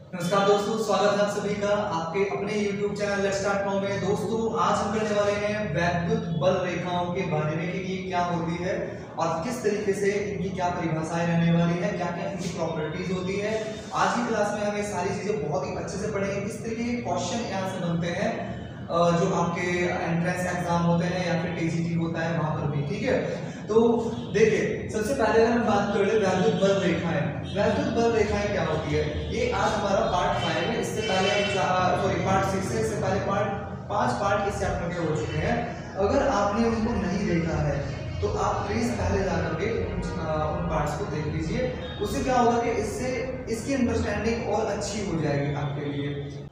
नमस्कार दोस्तों, स्वागत है आप सभी का आपके अपने YouTube channel let's start now में। दोस्तों, आज हम करने वाले हैं वैद्युत बल रेखाओं के बारे में कि ये क्या होती है और किस तरीके से इनकी क्या परिभाषाएं रहने वाली है, क्या क्या इनकी प्रॉपर्टीज होती है। आज की क्लास में हम ये सारी चीजें बहुत ही अच्छे से पढ़ेंगे, किस तरीके के क्वेश्चन यहाँ से बनते हैं जो आपके एंट्रेंस एग्जाम होते हैं या फिर टीजीटी होता है वहां पर भी। ठीक है, तो देखिए सबसे पहले अगर हम बात कर ले वैद्युत बल रेखाएं। वैद्युत बल रेखाएं क्या होती है, ये आज हमारा पार्ट 5 है। इससे पहले पार्ट 6 है, इससे पहले पांच पार्ट इस चैप्टर के हो चुके हैं। अगर आपने उनको नहीं देखा है तो आप प्लीज पहले जाकर के उन पार्ट्स को देख लीजिए। उससे क्या होगा कि इससे इसकी अंडरस्टैंडिंग और अच्छी हो जाएगी आपके लिए।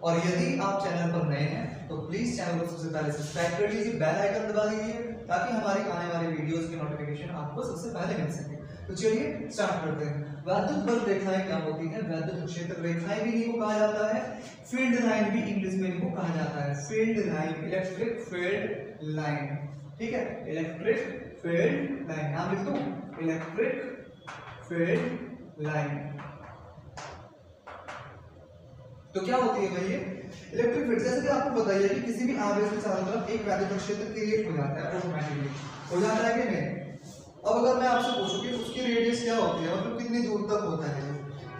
और यदि आप चैनल पर नए हैं तो प्लीज चैनल को सबसे पहले सब्सक्राइब कर लीजिए, बेल आइकन दबा दीजिए ताकि हमारी आने वाली वीडियोस की नोटिफिकेशन आपको सबसे पहले मिल सके। तो चलिए स्टार्ट करते हैं। वैद्युत बल रेखाएं क्या होती है? वैद्युत क्षेत्र रेखाएं भी इनको कहा जाता है, फील्ड लाइन भी इंग्लिश में इनको कहा जाता है। Field line, electric field line. ठीक है, इलेक्ट्रिक फील्ड लाइन नाम लिख दो, इलेक्ट्रिक फील्ड लाइन। तो क्या होती है भाई ये इलेक्ट्रिक फील्ड? जैसे कि आपको बताइए कि किसी भी आवेश के चारों तरफ एक वैद्युत क्षेत्र क्रिएट हो जाता है, ऑटोमेटिकली हो जाता है कि नहीं। अब अगर मैं आपसे पूछूं कि उसकी रेडियस क्या होती है, मतलब कितनी दूर तक होता है,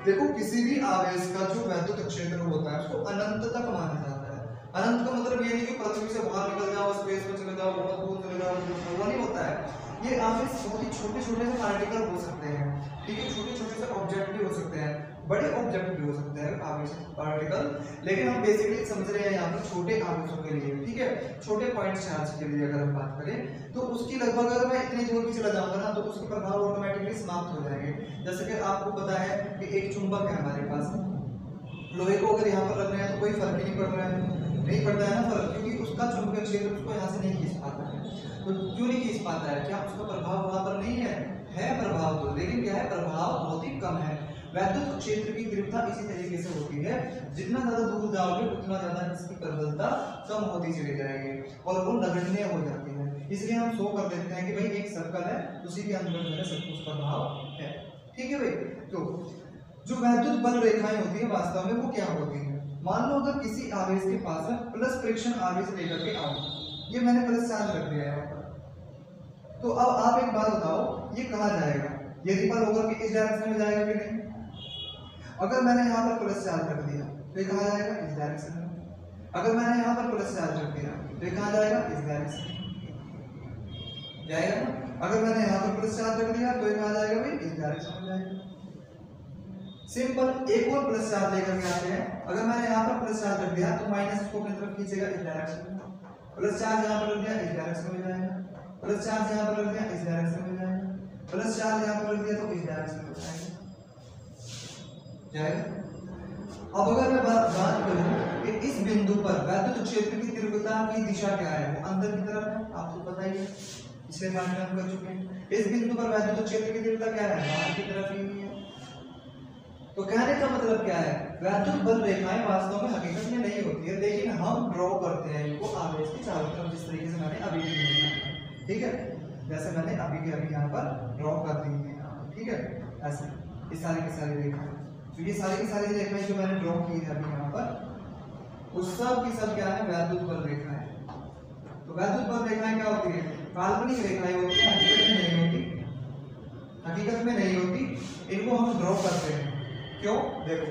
देखो किसी भी आवेश का जो वैद्युत क्षेत्र होता है उसको अनंत तक माना जाता है। अनंत का मतलब ये नहीं कि पृथ्वी से बाहर निकल जाओ, स्पेस में चले जाओ, बहुत दूर चले जाओ, वो नहीं होता है। ये आवेश बहुत ही छोटे छोटे से पार्टिकल हो सकते हैं, ठीक है, छोटे छोटे से ऑब्जेक्ट भी हो सकते हैं, बड़े ऑब्जेक्ट भी हो सकते हैं आवेश पार्टिकल। लेकिन हम बेसिकली समझ रहे हैं यहाँ पर छोटे आवेशों के लिए, ठीक है, छोटे पॉइंट चार्ज के लिए अगर हम बात करें तो उसकी लगभग अगर मैं इतनी दूर भी चला जाऊंगा ना तो उसके प्रभाव ऑटोमेटिकली समाप्त हो जाएंगे। जैसे कि आपको पता है कि एक चुंबक है हमारे पास, लोहे को अगर यहाँ पर रखना है तो कोई फर्क ही नहीं पड़ रहा है, नहीं पड़ता है ना फर्क, क्योंकि उसका चुंबकीय क्षेत्र उसको यहाँ से नहीं खींच पाता है। तो क्यों नहीं खींच पाता है? क्या उसका प्रभाव वहां पर नहीं है प्रभाव तो, लेकिन क्या है, प्रभाव बहुत ही कम है। वैद्युत क्षेत्र की तीव्रता इसी तरीके से होती है, जितना ज्यादा दूर जाओगे उतना ज्यादा इसकी प्रबलता कम होती चली जाएगी और वो नगण्य हो जाती है। इसलिए हम शो कर देते हैं कि भाई एक सर्कल है, उसी के अंदर जो है सब कुछ प्रभाव है। ठीक है भाई, तो जो वैद्युत बल रेखाएं होती है वास्तव में वो क्या होती है? मान लो अगर किसी आवेश के पास में प्लस फ्रिक्शन आवेश लेकर के आओ, ये मैंने प्लस चार्ज रख दिया है यहाँ पर, तो अब आप एक बात बताओ ये कहाँ जाएगा? ये रिपल होकर के इस डायरेक्शन में जाएगा कि नहीं? अगर मैंने यहाँ पर प्लस चार्ज रख दिया तो ये कहाँ जाएगा? इस डायरेक्शन में। अगर मैंने यहाँ पर प्लस चार्ज रख दिया तो ये कहाँ जाएगा? इस डायरेक्शन में जाएगा ना। अगर मैंने यहाँ पर प्लस चार्ज रख दिया तो ये कहाँ जाएगा भाई? इस डायरेक्शन में जाएगा। सिंपल। एक और प्लस चार्ज लेकर के आते हैं, अगर मैंने यहाँ पर प्लस चार्ज रख दिया तो माइनस को अपनी तरफ खींचेगा इस डायरेक्शन में। प्लस चार्ज यहाँ पर रख दिया, इस डायरेक्शन में जाएगा। प्लस चार्ज यहाँ पर रख दिया, इस डायरेक्शन में जाएगा। प्लस चार्ज यहाँ पर रख दिया तो इस डायरेक्शन में जाएगा। अब अगर मैं बात करूं कि इस बिंदु पर वैद्युत क्षेत्र की तीव्रता की दिशा क्या है, वो अंदर की तरफ है, आपको पता ही है, पिछले पाठ में हम कर चुके हैं। इस बिंदु पर वैद्युत क्षेत्र की तीव्रता क्या है? बाहर की तरफ ही है। तो कहने का मतलब क्या है, वैद्युत बल रेखाएं वास्तव में हकीकत में नहीं होती है, लेकिन हम ड्रॉ करते हैं इनको आवेश के चारों तरफ, जिस तरीके से मैंने अभी भी किया। ठीक है, जैसे मैंने अभी के अभी यहाँ पर ड्रॉ कर दी है, ठीक है, ऐसे ये सारी की सारी रेखाएं, तो ये सारी की सारी रेखाएं जो मैंने ड्रॉ की है अभी यहाँ पर, उस सब की सब क्या है? वैद्युत बल रेखाएं। तो वैद्युत बल रेखाएं क्या होती है? काल्पनिक रेखाएं होती है, हकीकत में नहीं होती, हकीकत में नहीं होती, इनको हम ड्रॉ करते हैं। क्यों? देखो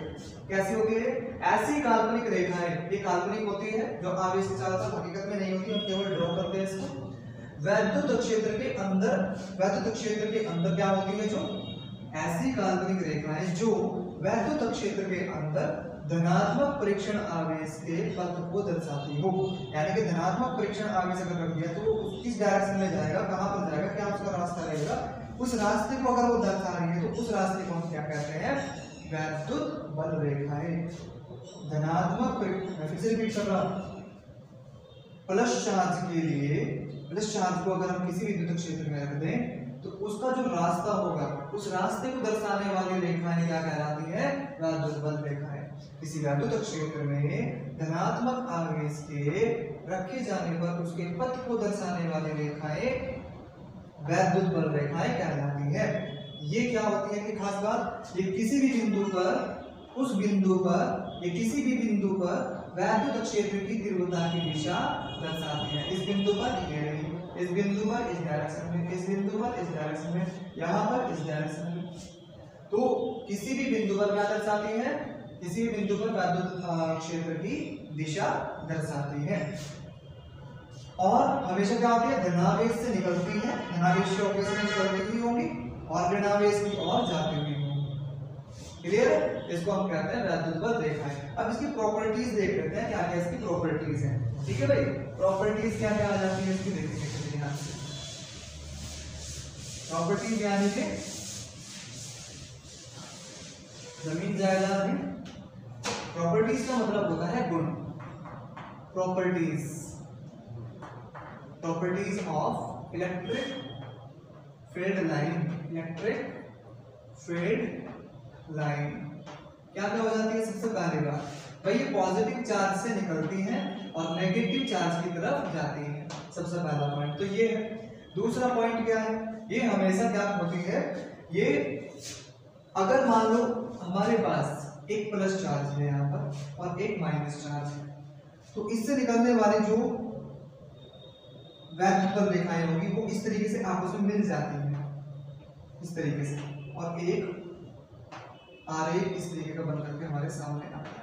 कैसी होती है ऐसी काल्पनिक रेखाएं, ये काल्पनिक होती है जो आवेश के चारों तरफ, हकीकत में नहीं होती, हम केवल ड्रॉ करते हैं इसको। वैद्युत क्षेत्र के अंदर, वैद्युत क्षेत्र के अंदर क्या होती है? जो ऐसी काल्पनिक रेखाएं जो वैद्युत क्षेत्र के अंदर धनात्मक परीक्षण आवेश के पथ को दर्शाती हो। यानी कि धनात्मक परीक्षण आवेश अगर रख दिया तो वो किस डायरेक्शन में जाएगा, कहां पर जाएगा, क्या उसका रास्ता रहेगा, उस रास्ते को अगर वो दर्शा रही है तो उस रास्ते को हम क्या कहते हैं? वैद्युत बल रेखाएं। धनात्मक, मैं फिर से रिपीट कर रहा हूं, प्लस चार्ज के लिए, प्लस चार्ज को अगर हम किसी विद्युत क्षेत्र में रख दें तो उसका जो रास्ता होगा उस रास्ते को दर्शाने वाली रेखाएं क्या कहलाती है? वैद्युत बल रेखाएं। किसी वैद्युत क्षेत्र में धनात्मक आवेश के रखे जाने पर उसके पथ को दर्शाने वाली रेखाएं वैद्युत बल रेखाएं कहलाती है। ये क्या होती है कि खास बात, ये किसी भी बिंदु पर उस बिंदु पर या किसी भी बिंदु पर वैद्युत क्षेत्र की तीव्रता की दिशा दर्शाती है। इस बिंदु पर ये रही, इस बिंदु पर इस डायरेक्शन में, इस बिंदु पर इस डायरेक्शन में, यहाँ पर इस डायरेक्शन में। तो किसी भी बिंदु पर क्या दर्शाती है, किसी भी बिंदु पर वैद्युत क्षेत्र की दिशा दर्शाती है। और हमेशा क्या होती है, धनावेश से निकलती है, धनावेश की ओर से निकलती हुई होंगी और ऋणावेश की ओर जाती हुई होंगी। क्लियर है? इसको हम कहते हैं वैद्युत बल रेखाएं। अब इसकी प्रॉपर्टीज देख लेते हैं, क्या क्या इसकी प्रॉपर्टीज हैं। ठीक है भाई, प्रॉपर्टीज क्या क्या आ जाती है इसकी, देखेंगे ध्यान से। प्रॉपर्टीज यानी कि जमीन जायदाद में प्रॉपर्टीज का मतलब होता है गुण। Properties, properties of electric field line, electric field line क्या क्या हो जाती है। सबसे पहले बात भाई, ये पॉजिटिव चार्ज से निकलती हैं और नेगेटिव चार्ज की तरफ जाती हैं, सबसे पहला पॉइंट तो ये है। दूसरा पॉइंट क्या है, ये हमेशा क्या होती है, ये अगर मान लो हमारे पास एक प्लस चार्ज है यहाँ पर और एक माइनस चार्ज है, तो इससे निकलने वाली जो वैद्युत बल रेखाएं होगी वो इस तरीके से आपस में मिल जाती हैं, इस तरीके से, और एक आरेख इस तरीके का बनकर के हमारे सामने आता है।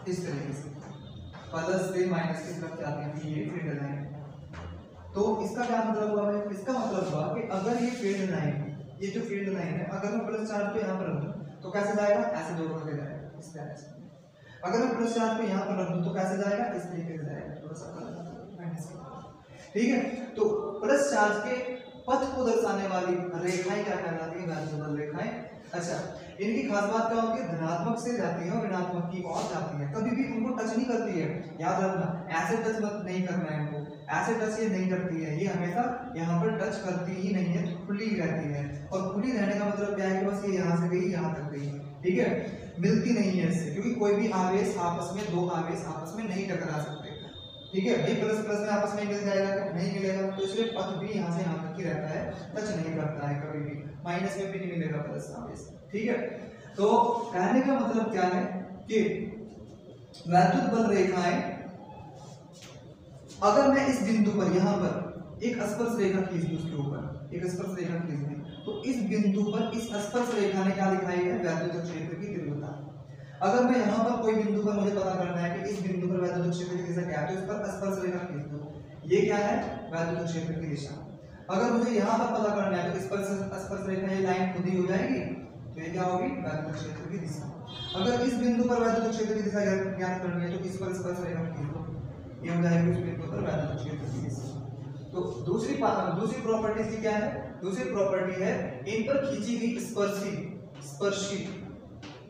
इस तरीके से प्लस से माइनस की तरफ जाती है ये फील्ड लाइन। तो इसका क्या मतलब हुआ है, इसका मतलब हुआ कि अगर ये फील्ड लाइन, ये जो फील्ड लाइन है, अगर मैं प्लस चार्ज को यहाँ पर रख दूं तो कैसे जाएगा, ऐसे दो होकर जाएगा इस तरह से। अगर मैं प्लस चार्ज को यहाँ पर रख दूं तो कैसे जाएगा, इस तरीके से जाएगा, थोड़ा सा माइनस। ठीक है, तो प्लस चार्ज के पथ को दर्शाने वाली रेखाएं क्या कहलाती है, वैद्युत बल रेखाएं। अच्छा, इनकी खास बात क्या होती है, धनात्मक से जाती है और ऋणात्मक की ओर जाती है, कभी भी उनको टच नहीं करती है। याद रखना, ऐसे टच मत नहीं करना है इनको, ऐसे टच ये नहीं करती है, ये हमेशा यहाँ पर टच करती ही नहीं है, खुली रहती है। और खुली रहने का मतलब क्या है कि बस ये यहाँ से गई यहाँ तक गई, ठीक है, मिलती नहीं है इससे, क्योंकि कोई भी आवेश आपस में, दो आवेश आपस में नहीं टकरा सकते। ठीक है भाई, प्लस प्लस में आपस में मिल जाएगा, नहीं मिलेगा, तो इसलिए पथ भी यहाँ से यहाँ तक ही रहता है, टच नहीं करता है कभी भी, माइनस में भी नहीं मिलेगा प्लस आवेश। ठीक है, तो कहने का मतलब क्या है कि वैद्युत बल रेखाएं, अगर मैं इस बिंदु पर यहाँ पर एक स्पर्श रेखा खींच दूं, उसके ऊपर एक स्पर्श रेखा खींच दूं, तो इस बिंदु पर इस स्पर्श रेखा ने क्या दिखाई है, वैद्युत क्षेत्र की तीव्रता। अगर मैं यहाँ पर कोई बिंदु पर मुझे पता करना है कि इस बिंदु पर वैद्युत क्षेत्र की दिशा क्या है, तो इस पर स्पर्श रेखा खींच दो, ये क्या है, वैद्युत क्षेत्र की दिशा। अगर मुझे यहाँ पर पता करना है तो इस पर स्पर्श रेखा, ये लाइन खुद ही हो जाएगी, तो ये क्या होगी, वैद्युत क्षेत्र की दिशा। अगर इस बिंदु पर वैद्युत क्षेत्र की दिशा ज्ञात करनी है तो इस पर स्पर्श रेखा खींच दो, ये हो जाएगी उस बिंदु पर वैद्युत क्षेत्र की दिशा। तो दूसरी प्रॉपर्टी क्या है, दूसरी प्रॉपर्टी है इन पर खींची गई स्पर्शी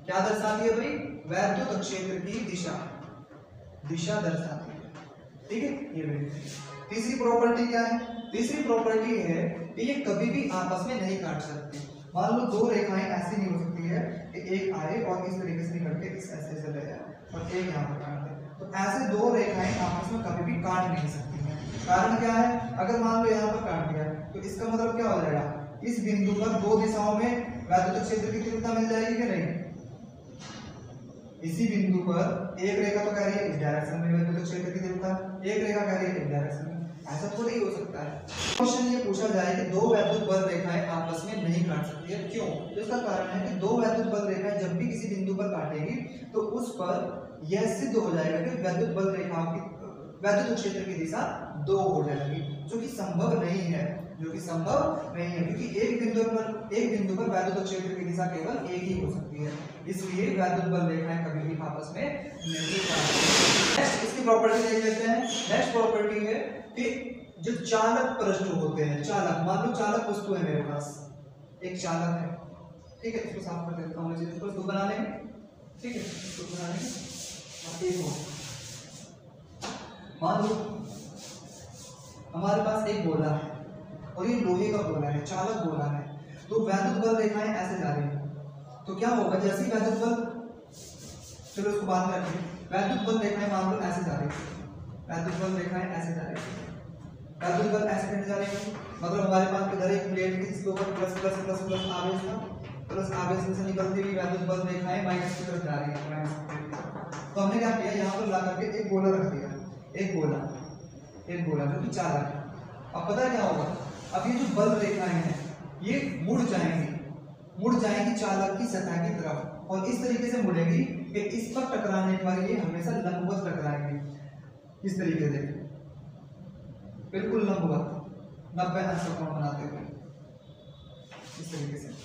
क्या दर्शाती है भाई, वैद्युत क्षेत्र की दिशा दर्शाती है। ठीक है, ये भाई तीसरी प्रॉपर्टी क्या है, तीसरी प्रॉपर्टी है कि ये कभी भी आपस में नहीं काट सकती। मान लो दो रेखाएं ऐसी नहीं हो सकती है कि एक आए और इस तरीके से निकल के इस ऐसे चले जाए और एक यहाँ पर काट दे, तो ऐसे दो रेखाएं आपस में कभी भी काट नहीं सकती हैं। कारण क्या है, अगर मान लो यहाँ पर काट दिया तो इसका मतलब क्या हो जाएगा, इस बिंदु पर दो दिशाओं में वैद्युत क्षेत्र की तीव्रता मिल जाएगी कि नहीं। इसी बिंदु पर एक रेखा तो कह रही है इस डायरेक्शन में वैद्युत क्षेत्र की तीव्रता, एक रेखा कह रही है इस डायरेक्शन में, ऐसा थोड़ा ही हो सकता है। क्वेश्चन ये पूछा जाए कि दो वैद्युत बल रेखाएं आपस में नहीं काट सकती है, क्यों, तो इसका कारण है कि दो वैद्युत बल रेखाएं जब भी किसी बिंदु पर काटेगी तो उस पर यह सिद्ध हो जाएगा कि वैद्युत बल रेखाओं की वैद्युत क्षेत्र की दिशा दो हो जाएगी, जो कि संभव नहीं है, क्योंकि एक बिंदु पर वैद्युत क्षेत्र की दिशा केवल एक ही हो सकती है, इसलिए वैद्युत बल रेखाएं कभी भी आपस में नहीं काटती। नेक्स्ट इसकी प्रॉपर्टी देख लेते हैं। नेक्स्ट प्रॉपर्टी है कि जो चालक पृष्ठ होते हैं, चालक, मान लो चालक वस्तु है मेरे पास, एक चालक है, ठीक है, इसको साफ कर देता हूं, मुझे इसको दो बना लेंगे, ठीक है, इसको बना लेंगे। मान लो हमारे पास एक गोला है और ये लोहे का गोला है, चालक गोला है, तो वैद्युत बल रेखाएं ऐसे जा रही हैं, तो क्या होगा जैसे ही वैद्युत बल, चलो इसको बाद में रखें, वैद्युत बल रेखाएं मान लो ऐसे जा रही है, वैद्युत बल रेखाएं ऐसे जा रही है, वैद्युत बल ऐसे कैसे जा रही है, मतलब हमारे पास इधर एक प्लेट थी जिसके ऊपर प्लस प्लस प्लस प्लस आवेश था, प्लस आवेश से निकलती हुई वैद्युत बल रेखाएं माइनस की तरफ जा रही है, माइनस। तो हमने क्या किया, यहाँ पर ला करके एक गोला रख दिया, एक गोला जो कि चालक है। अब पता है क्या होगा, अब ये जो बल रेखाएं हैं ये मुड़ जाएंगी चालक की सतह की तरफ, और इस तरीके से मुड़ेगी कि इस पर टकराने पर ये हमेशा लंबवत टकराएंगे, इस तरीके से बिल्कुल लंबवत 90 अंश का कोण बनाते हुए, इस तरीके से।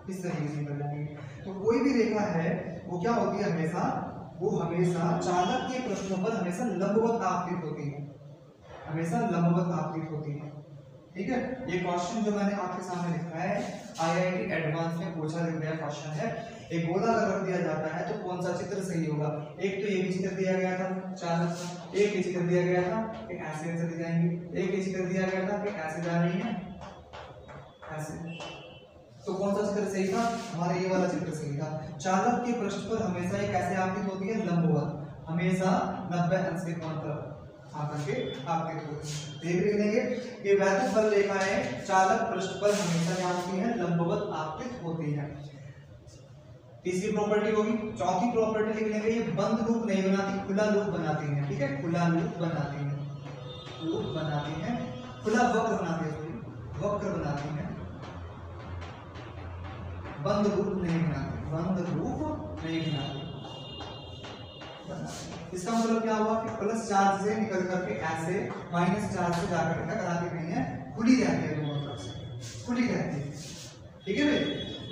इस तरीके से कर लेंगे। तो कोई भी रेखा है वो क्या होती है, हमेशा चालक के प्रश्नों पर हमेशा लंबवत आपतित होती है, हमेशा लंबवत आपतित होती है। ठीक है, ये क्वेश्चन जो मैंने आपके सामने लिखा है IIT एडवांस में पूछा गया क्वेश्चन है। एक गोला अगर रख दिया जाता है तो कौन सा चित्र सही होगा, एक तो ये भी चित्र दिया गया था चालक का, एक ये चित्र दिया गया था कि ऐसे चली जाएंगी, एक ये चित्र दिया गया था कि ऐसे जा रही है ऐसे, तो कौन सा चित्र सही था, हमारा ये वाला चित्र सही था। चालक के पृष्ठ पर हमेशा ये कैसे आपतित होती है, लंबवत, हमेशा 90 अंश के कोण पर आकर के आपतित होती है। देख लेंगे कि वैद्युत बल रेखाएं चालक पृष्ठ पर हमेशा क्या होती है, लंबवत आपतित होती है। तीसरी प्रॉपर्टी होगी, चौथी प्रॉपर्टी लिख लेंगे, ये बंद लूप नहीं बनाती, खुला लूप बनाती है। ठीक है, खुला लूप बनाती है, खुला वक्र बनाती है, बंद लूप नहीं बनाती, इसका मतलब क्या हुआ कि प्लस चार्ज से निकल करके ऐसे माइनस चार्ज से जाकर क्या कराती नहीं है, खुली रहती है, दोनों तरफ से खुली रहती है। ठीक है भाई,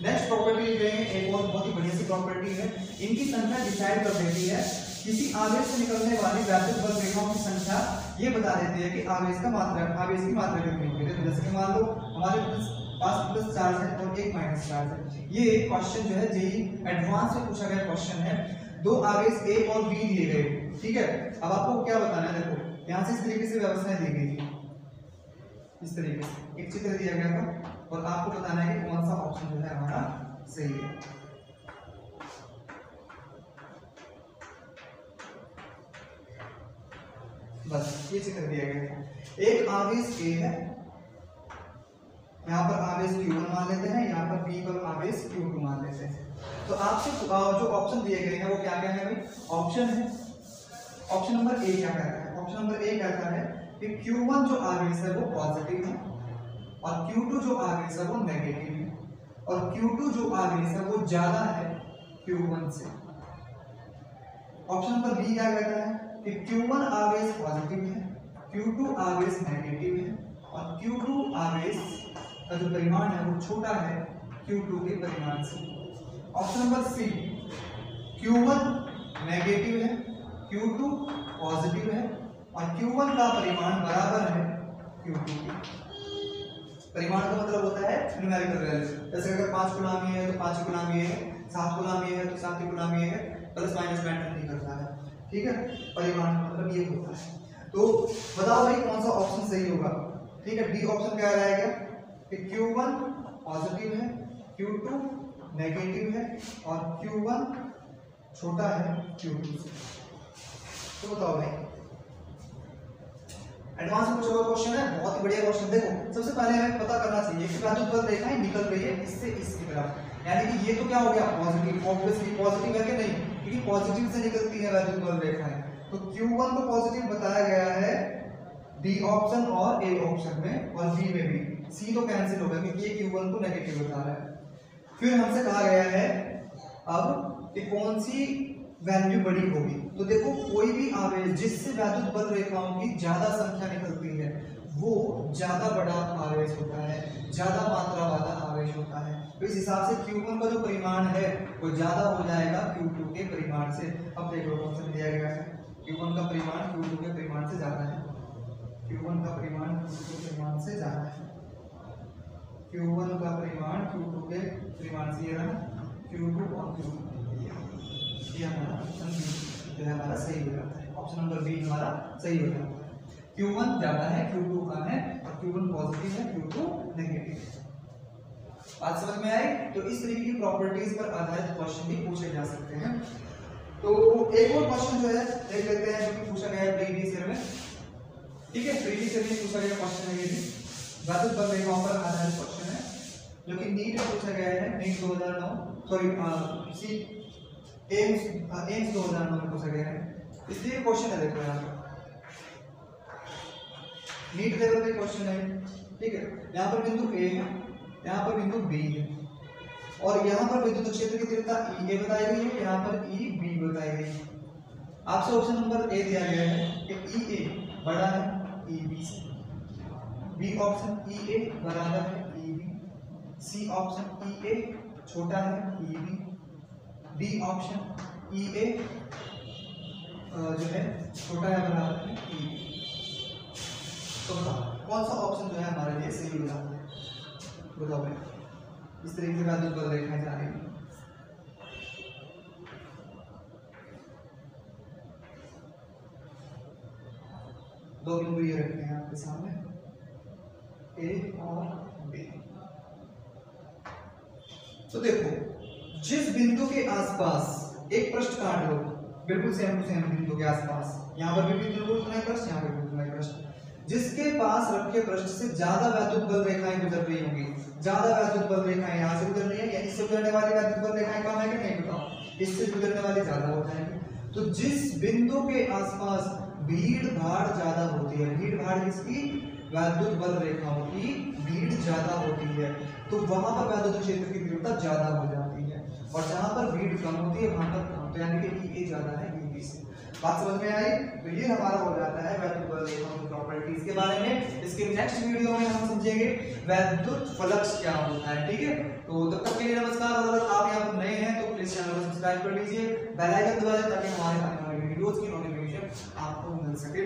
नेक्स्ट प्रॉपर्टी लिखेंगे, एक और बहुत ही बढ़िया सी प्रॉपर्टी है, इनकी संख्या डिसाइड कर देती है, किसी आवेश से निकलने वाली वैद्युत बल रेखाओं की संख्या ये बता देती है कि आवेश की मात्रा कितनी होगी। जैसे कि मान लो हमारे पास प्लस चार्ज है और एक माइनस चार्ज है। ये क्वेश्चन जो है जेईई एडवांस में पूछा गया क्वेश्चन है, दो आवेश A और B दिए गए। ठीक है, अब आपको क्या बताना है, देखो यहाँ से इस तरीके से व्यवस्थाएं दी गई थी, इस तरीके से एक चित्र दिया गया था और आपको बताना है कि कौन सा ऑप्शन जो है हमारा सही है। बस ये चित्र दिया गया था, एक आवेश A है, यहाँ पर आवेश Q1 मान लेते हैं, यहाँ पर B पर आवेश Q2 मान लेते हैं। तो आपसे जो ऑप्शन दिए गए हैं वो क्या क्या है भाई, ऑप्शन है, ऑप्शन नंबर A क्या कहता है, ऑप्शन नंबर A कहता है कि Q1 जो आवेश है वो पॉजिटिव है और Q2 जो आवेश है वो नेगेटिव है, और Q2 जो आवेश है वो ज्यादा है Q1 से। ऑप्शन नंबर B क्या कहता है कि Q1 आवेश पॉजिटिव है, Q2 आवेश नेगेटिव है और Q2 आवेश का जो परिमाण है वो छोटा है Q2 के परिमाण से। Option number C, Q1 negative है, Q2 पॉजिटिव है और Q1 का परिमाण बराबर है Q2 के। परिमाण का मतलब होता है न्यूमेरिकल वैल्यू, जैसे अगर 5 गुलाम ये है तो 5 गुलाम ये है, 7 गुलाम ये है तो 7 गुलाम ये है, प्लस माइनस मैटर नहीं करता है। ठीक है, परिमाण का मतलब ये होता है। तो बताओ भाई कौन सा ऑप्शन सही होगा। ठीक है, डी ऑप्शन क्या रहेगा कि Q1 पॉजिटिव है, Q2 नेगेटिव है और Q1 छोटा है Q2 से। तो बताओ भाई, एडवांस में पूछा हुआ क्वेश्चन है, बहुत ही बढ़िया क्वेश्चन। देखो सबसे पहले हमें पता करना चाहिए कि वैद्युत बल रेखाएं निकल रही है इससे इसकी तरफ, यानी कि ये तो क्या हो गया पॉजिटिव, ऑब्वियसली पॉजिटिव है कि नहीं, क्योंकि पॉजिटिव से निकलती है वैद्युत बल रेखाएं। तो Q1 को पॉजिटिव बताया गया है डी ऑप्शन और ए ऑप्शन में, और बी में भी। सी तो कैंसिल होगा क्योंकि ये Q1 को नेगेटिव बता रहा है। फिर हमसे कहा गया है अब कि कौन सी वैल्यू बड़ी होगी, तो देखो कोई भी आवेश जिससे वैद्युत बल रेखाओं की ज्यादा संख्या निकलती है वो ज्यादा बड़ा आवेश होता है, ज्यादा मात्रा वाला आवेश होता है। तो इस हिसाब से Q1 का जो परिमाण है वो ज्यादा हो जाएगा Q2 के परिमाण से। अब देख लो क्वेश्चन दिया गया है, Q1 का परिमाण Q2 के परिमाण से ज्यादा है, Q1 का परिमाण Q2 के परिमाण से ज्यादा है, Q1 का परिमाण Q2 के परिमाण से ये रहा Q2 और Q2, ये हमारा ऑप्शन बी जो है हमारा सही हो जाता है, ऑप्शन नंबर बी हमारा सही हो जाता है। Q1 ज्यादा है, Q2 कम है, और Q1 पॉजिटिव है, Q2 नेगेटिव। बात समझ में आई? तो इस तरीके की प्रॉपर्टीज पर आधारित क्वेश्चन भी पूछे जा सकते हैं। तो एक और क्वेश्चन जो है देख लेते हैं, जो कि पूछा गया है प्रीवियस ईयर में। ठीक है, प्रीवियस ईयर में पूछा गया क्वेश्चन है, ये भी वैद्युत बल रेखाओं पर आधारित क्वेश्चन है, जो कि नीट में पूछा गया है, नीट 2009 सॉरी एम्स 2009 में पूछा गया है, इसलिए क्वेश्चन है। देखो यहाँ पर नीट लेवल पे क्वेश्चन है। ठीक है, यहाँ पर बिंदु ए है, यहाँ पर बिंदु बी है, और यहाँ पर विद्युत क्षेत्र की तीव्रता E A बताई गई है, यहाँ पर E B बताई गई है। आपसे ऑप्शन नंबर ए दिया गया है कि E A बड़ा है E B से, बी ऑप्शन E A बराबर है E B, C option E A छोटा है E B, D option E A जो है छोटा है बराबर है E B। तो बताओ कौन सा ऑप्शन जो है हमारे लिए सही हो जाता है? बताओ भाई, इस तरीके से वैद्युत बल रेखाएं जा रही हैं। दो बिंदु ये रखते हैं आपके सामने, ए और बी। तो देखो जिस बिंदु के आसपास एक पृष्ठ काट लो, बिल्कुल सेम टू सेम बिंदु के आसपास, यहाँ पर भी बिंदु को उतना ही पृष्ठ, यहाँ पर भी उतना ही पृष्ठ, जिसके पास रखे पृष्ठ से ज्यादा वैद्युत बल रेखाएं गुजर रही होंगी, ज्यादा वैद्युत बल रेखाएं यहाँ से गुजर रही है, या इससे गुजरने वाली वैद्युत बल रेखाएं कम है कि नहीं? बताओ, इससे गुजरने वाली ज्यादा हो जाएंगी। तो जिस बिंदु के आसपास भीड़ भाड़ ज्यादा होती है, भीड़ भाड़ किसकी? वैद्युत बल रेखाओं की भीड़ ज्यादा होती है, तो वहां पर वैद्युत क्षेत्र की तीव्रता ज्यादा हो जाती है, और जहां पर भीड़ कम होती है वहां पर कम, तो यानी कि E A ज्यादा है E B से। बात समझ में आई? तो ये हमारा हो जाता है वैद्युत बल रेखाओं की प्रॉपर्टीज के बारे में। इसके नेक्स्ट वीडियो में हम समझेंगे वैद्युत फ्लक्स क्या होता है। ठीक है, तो तब तक के लिए नमस्कार, और अगर आप यहाँ पर नए हैं तो प्लीज चैनल को सब्सक्राइब कर लीजिए, बेल आइकन दबा दें ताकि हमारे आने वाले वीडियोस की नोटिफिकेशन आपको मिल सके।